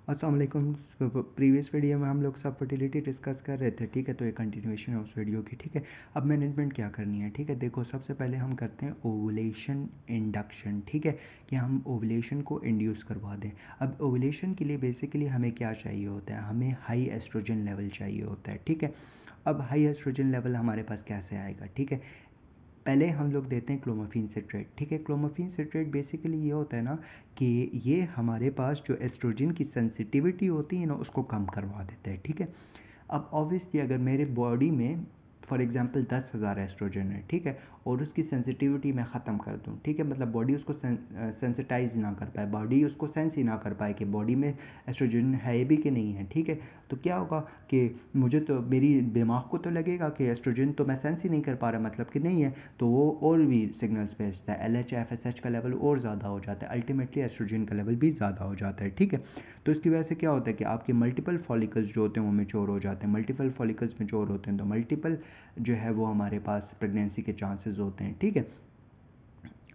अस्सलाम वालेकुम। Previous video में हम लोग सब फर्टिलिटी डिस्कस कर रहे थे, ठीक है। तो एक कंटिन्यूएशन है उस वीडियो की, ठीक है। अब मैनेजमेंट क्या करनी है, ठीक है। देखो, सबसे पहले हम करते हैं ओवुलेशन इंडक्शन, ठीक है, कि हम ओवुलेशन को इंड्यूस करवा दें। अब ओवुलेशन के लिए बेसिकली हमें क्या चाहिए होता है, हमें हाई एस्ट्रोजन लेवल चाहिए होता है, ठीक है। अब हाई एस्ट्रोजन लेवल हमारे पास कैसे आएगा, ठीक है। पहले हम लोग देते हैं क्लोमिफेन सिट्रेट, ठीक है। क्लोमिफेन सिट्रेट बेसिकली ये होता है ना कि ये हमारे पास जो एस्ट्रोजन की सेंसिटिविटी होती है ना उसको कम करवा देता है, ठीक है। अब ऑब्वियसली अगर मेरे बॉडी में फॉर एग्जांपल 10,000 एस्ट्रोजन है, ठीक है, और उसकी सेंसिटिविटी मैं ख़त्म कर दूं, ठीक है, मतलब बॉडी उसको सेंसिटाइज ना कर पाए, बॉडी उसको सेंस ही ना कर पाए कि बॉडी में एस्ट्रोजन है भी कि नहीं है, ठीक है। तो क्या होगा कि मुझे तो मेरी दिमाग को तो लगेगा कि एस्ट्रोजन तो मैं सेंस ही नहीं कर पा रहा, मतलब कि नहीं है, तो वो और भी सिग्नल्स भेजता है, LH FSH का लेवल और ज़्यादा हो जाता है, अल्टीमेटली एस्ट्रोजन का लेवल भी ज़्यादा हो जाता है, ठीक है। तो इसकी वजह से क्या होता है कि आपके मल्टीपल फॉलिकल्स जो होते हैं वो मेच्योर हो जाते हैं। मल्टीपल फॉलिकल्स मेच्योर होते हैं तो मल्टीपल जो है वो हमारे पास प्रेगनेंसी के चांसेस होते हैं, ठीक है।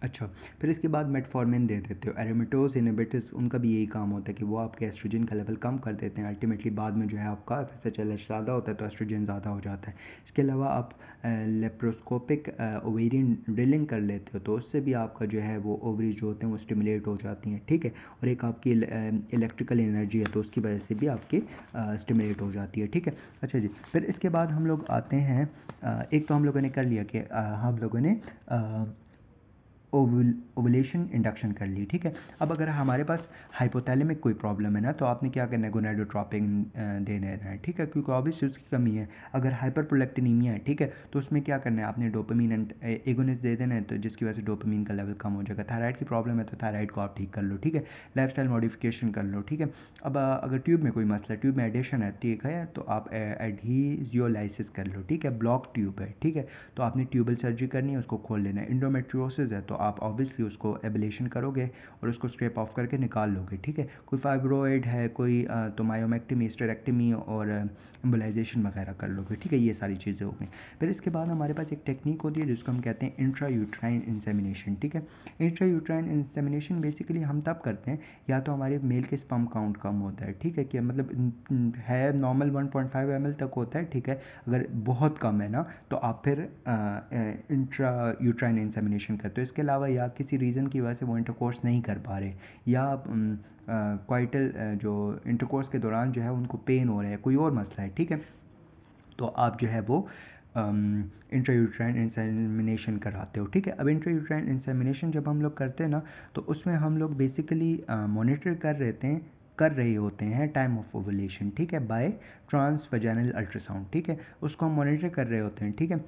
अच्छा, फिर इसके बाद मेटफॉर्मिन दे देते हो। एरोमेटोज इनहिबिटर्स, उनका भी यही काम होता है कि वो आपके एस्ट्रोजन का लेवल कम कर देते हैं। अल्टीमेटली बाद में जो है आपका FSH ज़्यादा होता है तो एस्ट्रोजन ज़्यादा हो जाता है। इसके अलावा आप लेप्रोस्कोपिक ओवेरियन ड्रिलिंग कर लेते हो तो उससे भी आपका जो है वो ओवरीज जो होते हैं वो स्टिमुलेट हो जाती हैं, ठीक है। और एक आपकी इलेक्ट्रिकल एनर्जी है तो उसकी वजह से भी आपकी स्टिमुलेट हो जाती है, ठीक है। अच्छा जी, फिर इसके बाद हम लोग आते हैं, एक तो हम लोगों ने कर लिया कि हम लोगों ने ओवुलेशन इंडक्शन कर ली, ठीक है। अब अगर हमारे पास हाइपोथैलेमिक कोई प्रॉब्लम है ना तो आपने क्या करना है, गोनाडोट्रोपिन दे देना है, ठीक है, क्योंकि ऑब्वियसली उसकी कमी है। अगर हाइपरप्रोलेक्टिनीमिया है, ठीक है, तो उसमें क्या करना है, आपने डोपामीन एगोनिस्ट दे देना है तो जिसकी वजह से डोपामीन का लेवल कम हो जाएगा। थायराइड की प्रॉब्लम है तो थायराइड को आप ठीक कर लो, ठीक है। लाइफस्टाइल मॉडिफिकेशन कर लो, ठीक है। अब अगर ट्यूब में कोई मसला है, ट्यूब में एडिशन है, ठीक है, तो आप एडहीजियोलाइसिस कर लो, ठीक है। ब्लॉक ट्यूब है, ठीक है, तो आपने ट्यूबल सर्जरी करनी है, उसको खोल लेना है। इंडोमेट्रियोसिस है तो आप ऑब्वियसली उसको एबलेशन करोगे और उसको स्क्रैप ऑफ करके निकाल लोगे, ठीक है। कोई फाइब्रोइड है, कोई तो मायोमेक्टमी, स्टेरेक्टमी और एम्बोलाइजेशन वगैरह कर लोगे, ठीक है। ये सारी चीज़ें हो गई। फिर इसके बाद हमारे पास एक टेक्निक होती है जिसको हम कहते हैं इंट्रा यूट्राइन इंसेमिनेशन, ठीक है। इंट्रा यूट्राइन इंसेमिनेशन बेसिकली हम तब करते हैं या तो हमारे मेल के स्पर्म काउंट कम होता है, ठीक है, कि मतलब है नॉर्मल 1.5 ml तक होता है, ठीक है। अगर बहुत कम है ना तो आप फिर इंट्रा यूट्राइन इंसेमिनेशन करते हो। इसके अलावा या किसी रीज़न की वजह से वो इंटरकोर्स नहीं कर पा रहे, या क्वाइटल जो इंटरकोर्स के दौरान जो है उनको पेन हो रहा है, कोई और मसला है, ठीक है, तो आप जो है वो इंट्रायूट्राइन इंसेमिनेशन कराते हो, ठीक है। अब इंट्रायूट्राइन इंसेमिनेशन जब हम लोग करते हैं ना तो उसमें हम लोग बेसिकली मॉनिटर कर रहे होते हैं टाइम ऑफ ओवुलेशन, ठीक है, बाय ट्रांस वजाइनल अल्ट्रासाउंड, ठीक है, उसको हम मॉनिटर कर रहे होते हैं, ठीक है।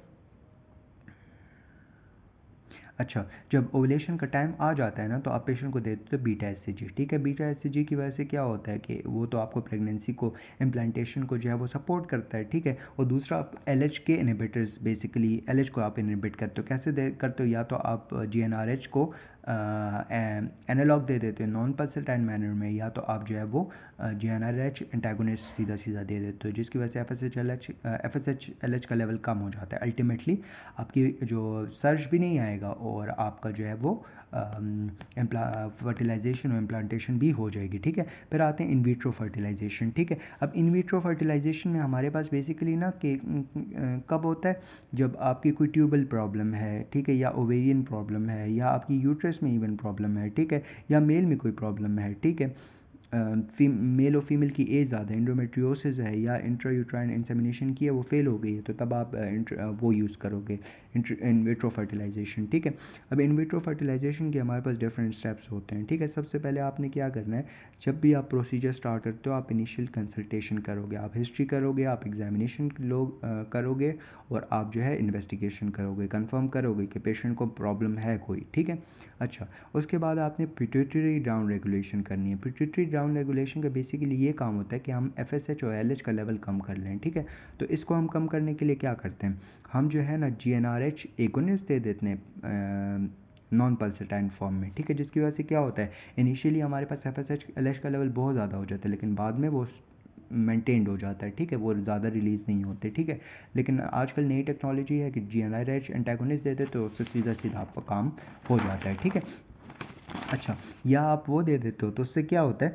अच्छा, जब ओवुलेशन का टाइम आ जाता है ना तो आप पेशेंट को देते हो बीटा एचसीजी, ठीक है। बीटा एचसीजी की वजह से क्या होता है कि वो तो आपको प्रेगनेंसी को, इम्प्लांटेशन को जो है वो सपोर्ट करता है, ठीक है। और दूसरा आप एलएच के इनहिबिटर्स, बेसिकली एलएच को आप इनहिबिट करते हो। कैसे करते हो, या तो आप जीएनआरएच को एनालॉग दे देते हो नॉन पल्सटाइन मैनर में, या तो आप जो है वो जीएनआरएच एंटागोनिस्ट सीधा सीधा दे देते हो, जिसकी वजह से एफएसएच का लेवल कम हो जाता है। अल्टीमेटली आपकी जो सर्च भी नहीं आएगा और आपका जो है वो फर्टिलाइजेशन और इम्प्लांटेशन भी हो जाएगी, ठीक है। फिर आते हैं इन विट्रो फर्टिलाइजेशन, ठीक है। अब इन विट्रो फर्टिलाइजेशन में हमारे पास बेसिकली ना कि कब होता है, जब आपकी कोई ट्यूबल प्रॉब्लम है, ठीक है, या ओवेरियन प्रॉब्लम है, या आपकी यूट्रस में इवन प्रॉब्लम है, ठीक है, या मेल में कोई प्रॉब्लम है, ठीक है, मेल और फीमेल की एज ज़्यादा है, इंडोमेट्रियोसिस है, या इंट्रायूट्राइन इंसेमिनेशन की है वो फेल हो गई है, तो तब आप वो यूज़ करोगे इन विट्रो फर्टिलाइजेशन, ठीक है। अब इन विट्रो फर्टिलाइजेशन के हमारे पास डिफरेंट स्टेप्स होते हैं, ठीक है। सबसे पहले आपने क्या करना है, जब भी आप प्रोसीजर स्टार्ट करते हो आप इनिशियल कंसल्टेशन करोगे, आप हिस्ट्री करोगे, आप एग्जामिनेशन करोगे, और आप जो है इन्वेस्टिगेशन करोगे, कंफर्म करोगे कि पेशेंट को प्रॉब्लम है कोई, ठीक है। अच्छा, उसके बाद आपने पिट्यूटरी डाउन रेगुलेशन करनी है। पिट्यूटरी डाउन रेगुलेशन का बेसिकली ये काम होता है कि हम FSH और LH का लेवल कम कर लें, ठीक है। तो इसको हम कम करने के लिए क्या करते हैं, हम जो है ना GnRH एगोनिस्ट दे देते हैं नॉन पल्सटाइन फॉर्म में, ठीक है, जिसकी वजह से क्या होता है, इनिशियली हमारे पास FSH LH का लेवल बहुत ज़्यादा हो जाता है लेकिन बाद में वो मेंटेन्ड हो जाता है, ठीक है, वो ज़्यादा रिलीज़ नहीं होते, ठीक है। लेकिन आजकल नई टेक्नोलॉजी है कि GnRH एंटागोनिस्ट दे देते तो उससे सीधा सीधा आपका काम हो जाता है, ठीक है। अच्छा, या आप वो दे देते हो तो उससे क्या होता है,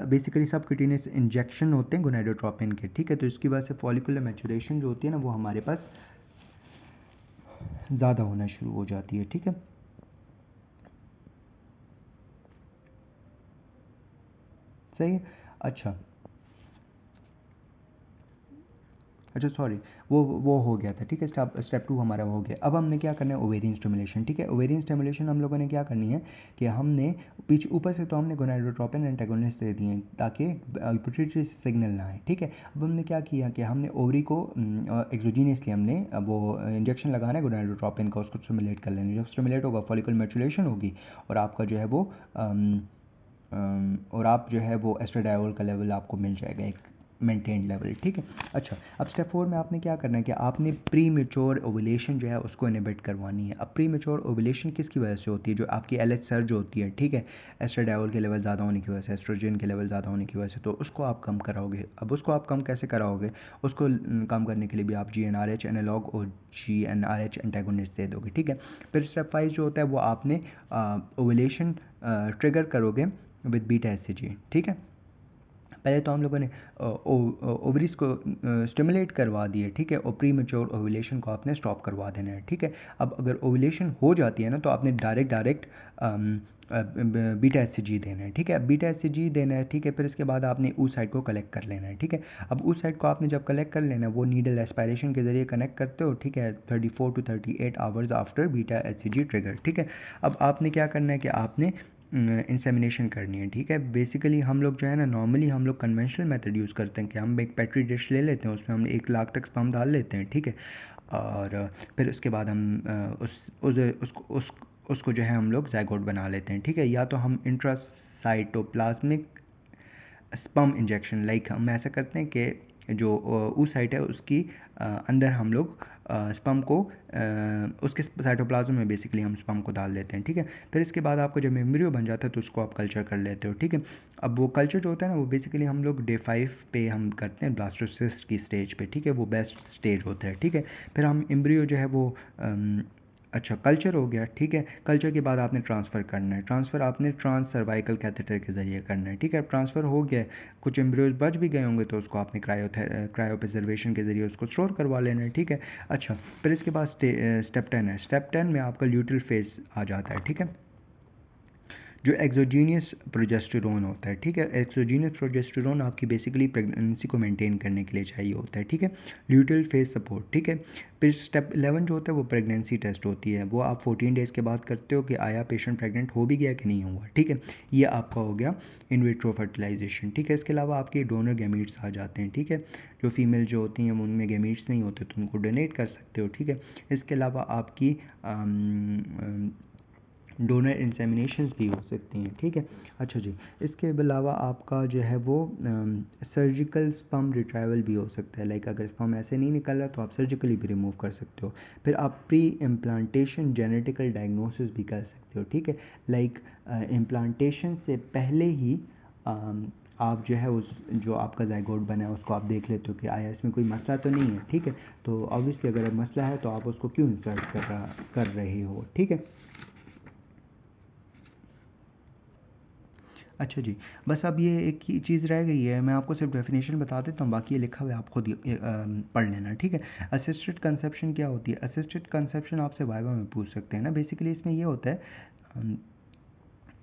बेसिकली सबक्यूटेनियस इंजेक्शन होते हैं गोनाडोट्रोपिन के, ठीक है, तो इसकी वजह से फॉलिकुलर मैचुरेशन जो होती है ना वो हमारे पास ज़्यादा होना शुरू हो जाती है, ठीक है। सही है। अच्छा अच्छा सॉरी, वो हो गया था, ठीक है, स्टेप स्टेप 2 हमारा हो गया। अब हमने क्या करना है, ओवेरियन स्टिमुलेशन, ठीक है। ओवेरियन स्टिमुलेशन हम लोगों ने क्या करनी है कि हमने पीछे ऊपर से तो हमने गोनाडोट्रोपिन एंटागोनिस्ट दे दिए ताकि पिट्यूटरी से सिग्नल ना आए, ठीक है। अब हमने क्या किया कि हमने ओवरी को एक्सोजीनियसली हमने वो इंजेक्शन लगाना है गोनाडोट्रोपिन का, उसको स्टिमुलेट कर लेना। जब स्टिमुलेट होगा फॉलिकल मैचुरेशन होगी और आपका जो है वो और आप जो है वो एस्ट्राडायोल का लेवल आपको मिल जाएगा, एक मेंटेन लेवल, ठीक है। अच्छा, अब स्टेप 4 में आपने क्या करना है कि आपने प्री मेच्योर ओवुलेशन जो है उसको इनहिबिट करवानी है। अब प्री मेच्योर ओवुलेशन किसकी वजह से होती है, जो आपकी एलएच सर्ज होती है, ठीक है, एस्ट्राडायोल के लेवल ज़्यादा होने की वजह से, एस्ट्रोजन के लेवल ज़्यादा होने की वजह से, तो उसको आप कम कराओगे। अब उसको आप कम कैसे कराओगे, उसको कम करने के लिए भी आप GnRH एनालॉग और GnRH एंटागोनिस्ट दे दोगे, ठीक है। फिर स्टेप 5 जो होता है वो आपने ओवुलेशन ट्रिगर करोगे विद बीटा एससीजी, ठीक है। पहले तो हम लोगों ने ओवरीज को स्टिमुलेट करवा दिए, ठीक है, और प्री मेच्योर ओवुलेशन को आपने स्टॉप करवा देना है, ठीक है। अब अगर ओवुलेशन हो जाती है ना तो आपने डायरेक्ट बीटा एससीजी देना है, ठीक है। बीटा एससीजी देना है, ठीक है। फिर इसके बाद आपने ऊ साइड को कलेक्ट कर लेना है, ठीक है। अब ऊ साइड को आपने जब कलेक्ट कर लेना है वो नीडल एस्पायरेशन के जरिए कनेक्ट करते हो, ठीक है, 34 to 38 hours after beta SCG trigger, ठीक है। अब आपने क्या करना है कि आपने इंसेमिनेशन करनी है, ठीक है। बेसिकली हम लोग जो है ना, नॉर्मली हम लोग कन्वेंशनल मेथड यूज़ करते हैं कि हम एक पेट्री डिश ले लेते हैं, उसमें हम 1 लाख तक स्पर्म डाल लेते हैं, ठीक है। और फिर उसके बाद हम उसको जो है हम लोग ज़ायगोट बना लेते हैं, ठीक है। या तो हम इंट्रासाइटोप्लाज्मिक स्पर्म इंजेक्शन, लाइक हम ऐसा करते हैं कि जो उस साइट है उसकी अंदर हम लोग स्पर्म को उसके साइटोप्लाज्म में बेसिकली हम स्पर्म को डाल देते हैं, ठीक है। फिर इसके बाद आपको जब एम्ब्रियो बन जाता है तो उसको आप कल्चर कर लेते हो, ठीक है। अब वो कल्चर जो होता है ना वो बेसिकली हम लोग डे 5 पे हम करते हैं ब्लास्टोसिस्ट की स्टेज पे, ठीक है, वो बेस्ट स्टेज होता है, ठीक है। फिर हम एम्ब्रियो जो है वो अच्छा कल्चर हो गया, ठीक है। कल्चर के बाद आपने ट्रांसफ़र करना है, ट्रांसफ़र आपने ट्रांस सर्वाइकल कैथेटर के ज़रिए करना है, ठीक है। ट्रांसफ़र हो गया, कुछ एम्ब्रियोज बच भी गए होंगे तो उसको आपने क्रायो प्रिजर्वेशन के ज़रिए उसको स्टोर करवा लेना है, ठीक है। अच्छा, फिर इसके बाद स्टेप 10 है। स्टेप 10 में आपका ल्यूटल फेज आ जाता है, ठीक है, जो एक्सोजीनियस प्रोजेस्टेरोन होता है, ठीक है। एक्सोजीनियस प्रोजेस्टेरोन आपकी बेसिकली प्रेगनेंसी को मेंटेन करने के लिए चाहिए होता है, ठीक है। ल्यूटल फेज सपोर्ट, ठीक है। फिर स्टेप 11 जो होता है वो प्रेगनेंसी टेस्ट होती है, वो आप 14 डेज़ के बाद करते हो कि आया पेशेंट प्रेग्नेंट हो भी गया कि नहीं हुआ, ठीक है। ये आपका हो गया इन विट्रो फर्टिलाइजेशन, ठीक है। इसके अलावा आपके डोनर गैमीट्स आ जाते हैं, ठीक है। जो फीमेल जो होती हैं उनमें गैमीट्स नहीं होते तो उनको डोनेट कर सकते हो, ठीक है। इसके अलावा आपकी डोनर इंसेमिनेशंस भी हो सकती हैं, ठीक है। अच्छा जी, इसके अलावा आपका जो है वो सर्जिकल स्पर्म रिट्राइवल भी हो सकता है, लाइक अगर स्पर्म ऐसे नहीं निकल रहा तो आप सर्जिकली भी रिमूव कर सकते हो। फिर आप प्री इम्प्लांटेशन जेनेटिकल डायग्नोसिस भी कर सकते हो, ठीक है। लाइक इम्प्लांटेशन से पहले ही आप जो है उस जो आपका ज़ायगोट बना है उसको आप देख लेते हो कि आया इसमें कोई मसला तो नहीं है, ठीक है। तो ऑब्वियसली अगर मसला है तो आप उसको क्यों इंसर्ट कर रहे हो, ठीक है। अच्छा जी, बस अब ये एक ही चीज़ रह गई है, मैं आपको सिर्फ डेफिनेशन बता देता हूँ, बाकी ये लिखा हुआ है आप खुद पढ़ लेना, ठीक है। असिस्टेड कंसेप्शन क्या होती है, असिस्टेड कंसेप्शन आपसे वाइवा में पूछ सकते हैं ना। बेसिकली इसमें ये होता है,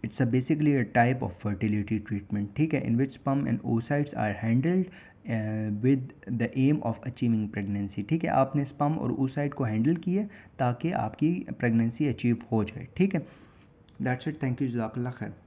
it's a basically a type of fertility treatment, ठीक है, in which sperm and oocytes are handled with the aim of achieving pregnancy, ठीक है। आपने स्पर्म और oocyte को हैंडल किया ताकि आपकी प्रेगनेंसी अचीव हो जाए, ठीक है। दैट्स इट, थैंक यू, जज़ाकल्लाह खैर।